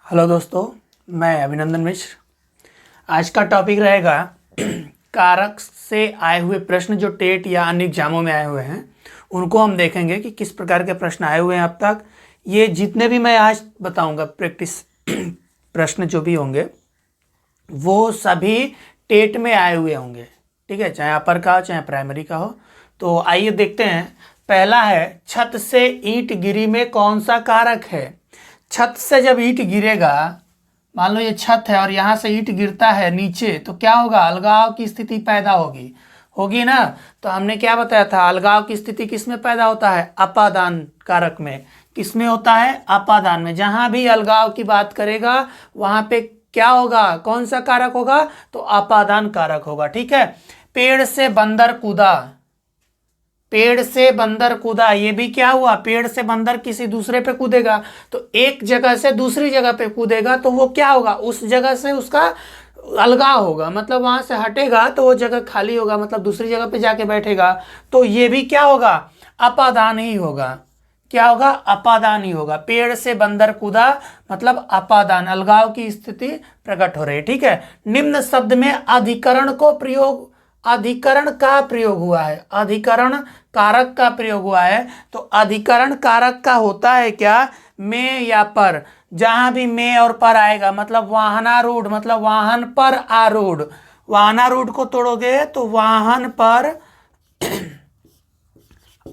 Hello दोस्तों, मैं अभिनंदन मिश्र। आज का टॉपिक रहेगा कारक से आए हुए प्रश्न जो टेट या अन्य एग्जामों में आए हुए हैं, उनको हम देखेंगे कि किस प्रकार के प्रश्न आए हुए हैं अब तक। ये जितने भी मैं आज बताऊंगा प्रैक्टिस प्रश्न जो भी होंगे वो सभी टेट में आए हुए होंगे, ठीक है, चाहे अपर का हो चाहे प्राइमरी का हो। तो आइए देखते हैं। पहला है, छत से ईंट गिरी में कौन सा कारक है। छत से जब ईंट गिरेगा, मान लो ये छत है और यहाँ से ईंट गिरता है नीचे, तो क्या होगा, अलगाव की स्थिति पैदा होगी ना। तो हमने क्या बताया था, अलगाव की स्थिति किस में पैदा होता है, अपादान कारक में। किस में होता है, अपादान में। जहां भी अलगाव की बात करेगा वहां पे क्या होगा, कौन सा कारक होगा, तो अपादान कारक होगा, ठीक है। पेड़ से बंदर कूदा, पेड़ से बंदर कूदा, ये भी क्या हुआ, पेड़ से बंदर किसी दूसरे पे कूदेगा, तो एक जगह से दूसरी जगह पे कूदेगा तो वो क्या होगा, उस जगह से उसका अलगाव होगा, मतलब वहां से हटेगा तो वो जगह खाली होगा, मतलब दूसरी जगह पे जाके बैठेगा। तो ये भी क्या होगा, अपादान ही होगा। क्या होगा, अपादान ही होगा। पेड़ से बंदर कूदा मतलब अपादान, अलगाव की स्थिति प्रकट हो रही है, ठीक है। निम्न शब्द में अधिकरण को प्रयोग, अधिकरण का प्रयोग हुआ है, अधिकरण कारक का प्रयोग हुआ है। तो अधिकरण कारक का होता है क्या, में या पर। जहां भी में और पर आएगा मतलब वाहनारूढ़, मतलब वाहन पर आरूढ़। वाहनारूढ़ को तोड़ोगे तो वाहन पर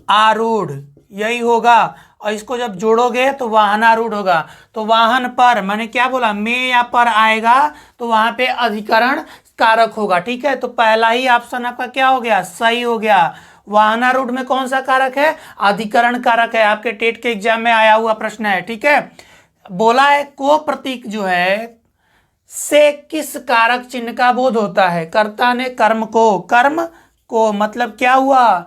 आरूढ़ यही होगा, और इसको जब जोड़ोगे तो वाहनारूढ़ होगा। तो वाहन पर मैंने क्या बोला, में या पर आएगा तो वहां पे अधिकरण कारक होगा, ठीक है। तो पहला ही ऑप्शन आपका क्या हो गया, सही हो गया। वाहनारूढ़ में कौन सा कारक है, अधिकरण कारक है। आपके टेट के एग्जाम में आया हुआ प्रश्न है, ठीक है। बोला है को प्रतीक जो है से किस कारक चिन्ह का बोध होता है। कर्ता ने कर्म को मतलब क्या हुआ,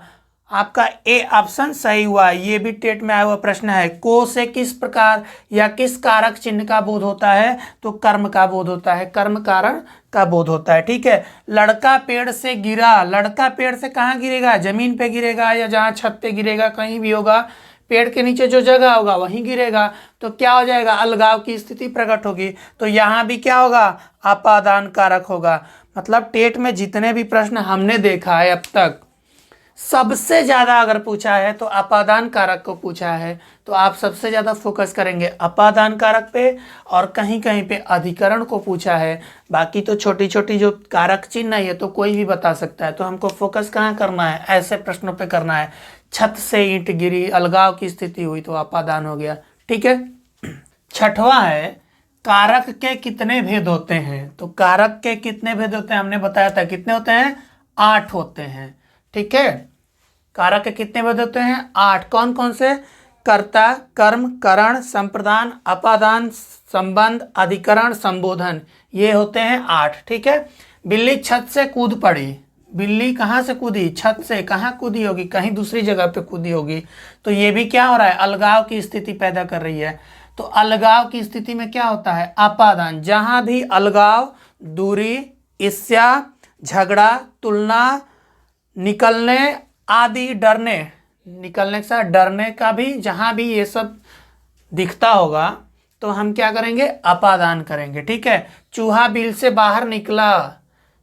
आपका ए ऑप्शन सही हुआ। ये भी टेट में आया हुआ प्रश्न है, को से किस प्रकार या किस कारक चिन्ह का बोध होता है, तो कर्म का बोध होता है, कर्म कारण का बोध होता है, ठीक है। लड़का पेड़ से गिरा, लड़का पेड़ से कहाँ गिरेगा, जमीन पे गिरेगा या जहाँ छत पे गिरेगा, कहीं भी होगा, पेड़ के नीचे जो जगह होगा वहीं गिरेगा। तो क्या हो जाएगा, अलगाव की स्थिति प्रकट होगी। तो यहाँ भी क्या होगा, अपादान कारक होगा। मतलब टेट में जितने भी प्रश्न हमने देखा है अब तक, सबसे ज्यादा अगर पूछा है तो अपादान कारक को पूछा है, तो आप सबसे ज्यादा फोकस करेंगे अपादान कारक पे, और कहीं कहीं पे अधिकरण को पूछा है। बाकी तो छोटी छोटी जो कारक चिन्ह है ये तो कोई भी बता सकता है। तो हमको फोकस कहाँ करना है, ऐसे प्रश्नों पे करना है। छत से ईंट गिरी, अलगाव की स्थिति हुई तो अपादान हो गया, ठीक है। छठवां है, कारक के कितने भेद होते हैं। तो कारक के कितने भेद होते हैं, हमने बताया था कितने होते हैं, 8 होते हैं, ठीक है। कारक के कितने भेद होते हैं, 8। कौन कौन से, कर्ता, कर्म, करण, संप्रदान, अपादान, संबंध, अधिकरण, संबोधन, ये होते हैं 8, ठीक है। बिल्ली छत से कूद पड़ी, बिल्ली कहाँ से कूदी, छत से। कहाँ कूदी होगी, कहीं दूसरी जगह पे कूदी होगी। तो ये भी क्या हो रहा है, अलगाव की स्थिति पैदा कर रही है। तो अलगाव की स्थिति में क्या होता है, अपादान। जहां भी अलगाव, दूरी, ईर्ष्या, झगड़ा, तुलना, निकलने आदि, डरने, निकलने के साथ डरने का भी, जहां भी ये सब दिखता होगा तो हम क्या करेंगे, अपादान करेंगे, ठीक है। चूहा बिल से बाहर निकला,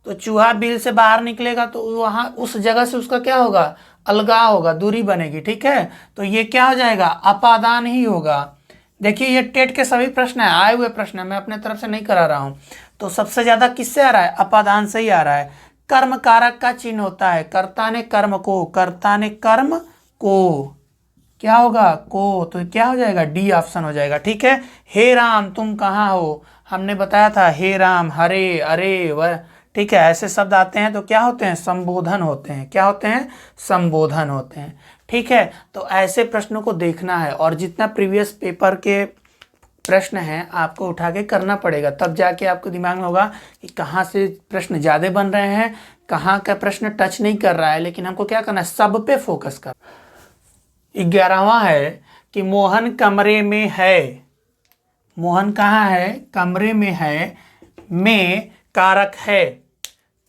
तो चूहा बिल से बाहर निकलेगा तो वहां उस जगह से उसका क्या होगा, अलगाव होगा, दूरी बनेगी, ठीक है। तो ये क्या हो जाएगा, अपादान ही होगा। देखिए ये टेट के सभी प्रश्न है, आए हुए प्रश्न है, मैं अपने तरफ से नहीं करा रहा हूं। तो सबसे ज्यादा किससे आ रहा है, अपादान से ही आ रहा है। कर्म कारक का चिन्ह होता है, कर्ता ने कर्म को, कर्ता ने कर्म को, क्या होगा, को। तो क्या हो जाएगा, डी ऑप्शन हो जाएगा, ठीक है। हे राम तुम कहाँ हो, हमने बताया था हे राम, हरे, अरे, वह, ठीक है। ऐसे शब्द आते हैं तो क्या होते हैं, संबोधन होते हैं। क्या होते हैं, संबोधन होते हैं, ठीक है। तो ऐसे प्रश्नों को देखना है, और जितना प्रीवियस पेपर के प्रश्न हैं आपको उठा के करना पड़ेगा, तब जाके आपको दिमाग में होगा कि कहाँ से प्रश्न ज़्यादा बन रहे हैं, कहाँ का प्रश्न टच नहीं कर रहा है। लेकिन हमको क्या करना है, सब पे फोकस कर। 11वां है कि मोहन कमरे में है, मोहन कहाँ है, कमरे में है, में कारक है।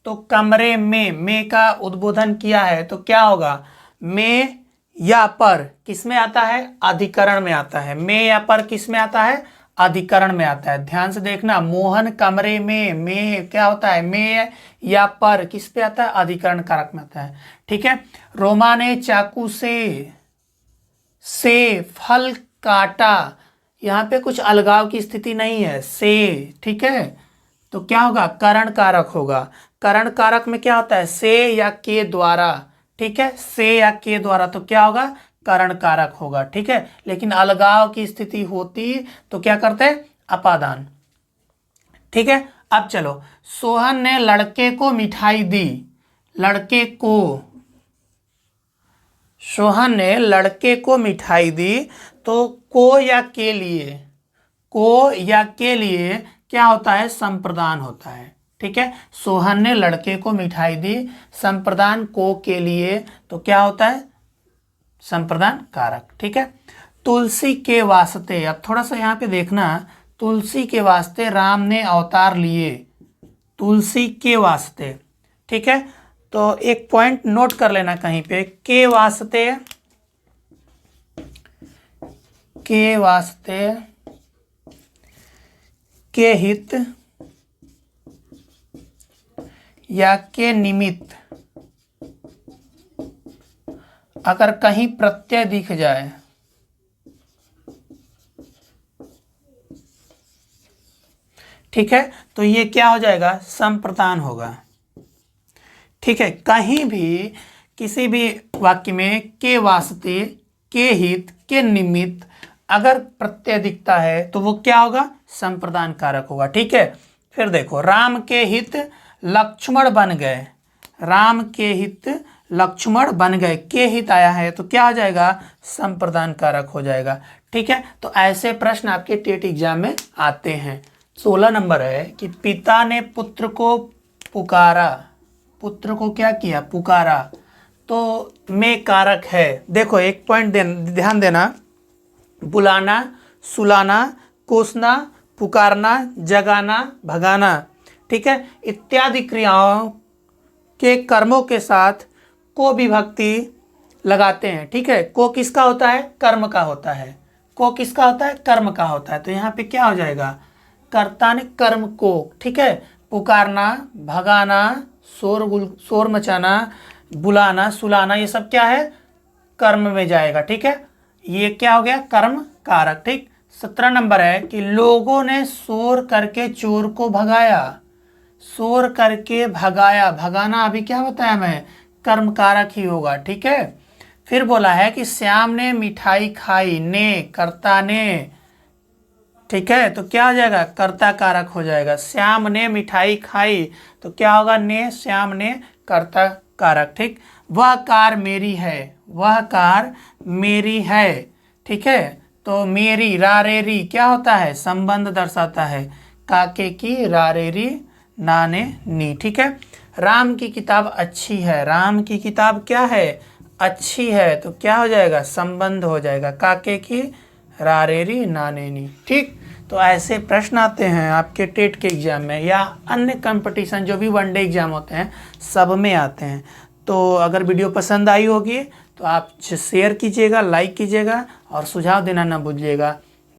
तो कमरे में का उद्बोधन किया है तो क्या होगा, में या पर किस में आता है, अधिकरण में आता है। में या पर किस में आता है, अधिकरण में आता है। ध्यान से देखना, मोहन कमरे में क्या होता है, में या पर किस पे आता है, अधिकरण कारक में आता है। ठीक है। रोमा ने चाकू से फल काटा, यहाँ पे कुछ अलगाव की स्थिति नहीं है, से, ठीक है। तो क्या होगा, करण कारक होगा। करण कारक में क्या होता है, से या के द्वारा, ठीक है, से या के द्वारा, तो क्या होगा, करण कारक होगा। ठीक है। लेकिन अलगाव की स्थिति होती तो क्या करते, अपादान। ठीक है। अब चलो, सोहन ने लड़के को मिठाई दी, लड़के को, सोहन ने लड़के को मिठाई दी, तो को या के लिए, को या के लिए क्या होता है, संप्रदान होता है। ठीक है। सोहन ने लड़के को मिठाई दी, संप्रदान को के लिए, तो क्या होता है, संप्रदान कारक। ठीक है। तुलसी के वास्ते, अब थोड़ा सा यहाँ पे देखना, तुलसी के वास्ते राम ने अवतार लिए, तुलसी के वास्ते। ठीक है। तो एक पॉइंट नोट कर लेना कहीं पे, के वास्ते, के वास्ते, के हित या के निमित्त अगर कहीं प्रत्यय दिख जाए, ठीक है, तो ये क्या हो जाएगा, संप्रदान होगा। ठीक है। कहीं भी किसी भी वाक्य में के वास्ते, के हित, के निमित्त अगर प्रत्यय दिखता है तो वो क्या होगा, संप्रदान कारक होगा। ठीक है। फिर देखो, राम के हित लक्ष्मण बन गए, राम के हित लक्ष्मण बन गए, के हित आया है तो क्या हो जाएगा, संप्रदान कारक हो जाएगा। ठीक है। तो ऐसे प्रश्न आपके टेट एग्जाम में आते हैं। 16 नंबर है कि पिता ने पुत्र को पुकारा, पुत्र को क्या किया, पुकारा, तो में कारक है। देखो एक पॉइंट ध्यान देना, बुलाना, सुलाना, कोसना, पुकारना, जगाना, भगाना, ठीक है, इत्यादि क्रियाओं के कर्मों के साथ को विभक्ति लगाते हैं। ठीक है। को किसका होता है, कर्म का होता है, को किसका होता है, कर्म का होता है। तो यहाँ पे क्या हो जाएगा, कर्ता ने कर्म को, ठीक है, पुकारना, भगाना, शोर मचाना, बुलाना, सुलाना, ये सब क्या है, कर्म में जाएगा। ठीक है। ये क्या हो गया, कर्म कारक। ठीक। 17 नंबर है कि लोगों ने शोर करके चोर को भगाया, शोर करके भगाया, भगाना अभी क्या बताया मैं, कर्म कारक ही होगा। ठीक है। फिर बोला है कि श्याम ने मिठाई खाई, ने, कर्ता ने, ठीक है, तो क्या हो जाएगा, कर्ता कारक हो जाएगा। श्याम ने मिठाई खाई तो क्या होगा, ने, श्याम ने, कर्ता कारक। ठीक। वह कार मेरी है, वह कार मेरी है, ठीक है, तो मेरी, रारेरी क्या होता है, संबंध दर्शाता है, काके की, रारेरी, नाने, नी। ठीक है। राम की किताब अच्छी है, राम की किताब क्या है, अच्छी है, तो क्या हो जाएगा, संबंध हो जाएगा, काके की, रारेरी, नाने, नी। ठीक। तो ऐसे प्रश्न आते हैं आपके टेट के एग्जाम में या अन्य कंपटीशन जो भी वनडे एग्जाम होते हैं सब में आते हैं। तो अगर वीडियो पसंद आई होगी तो आप शेयर कीजिएगा, लाइक कीजिएगा और सुझाव देना ना भूलिएगा।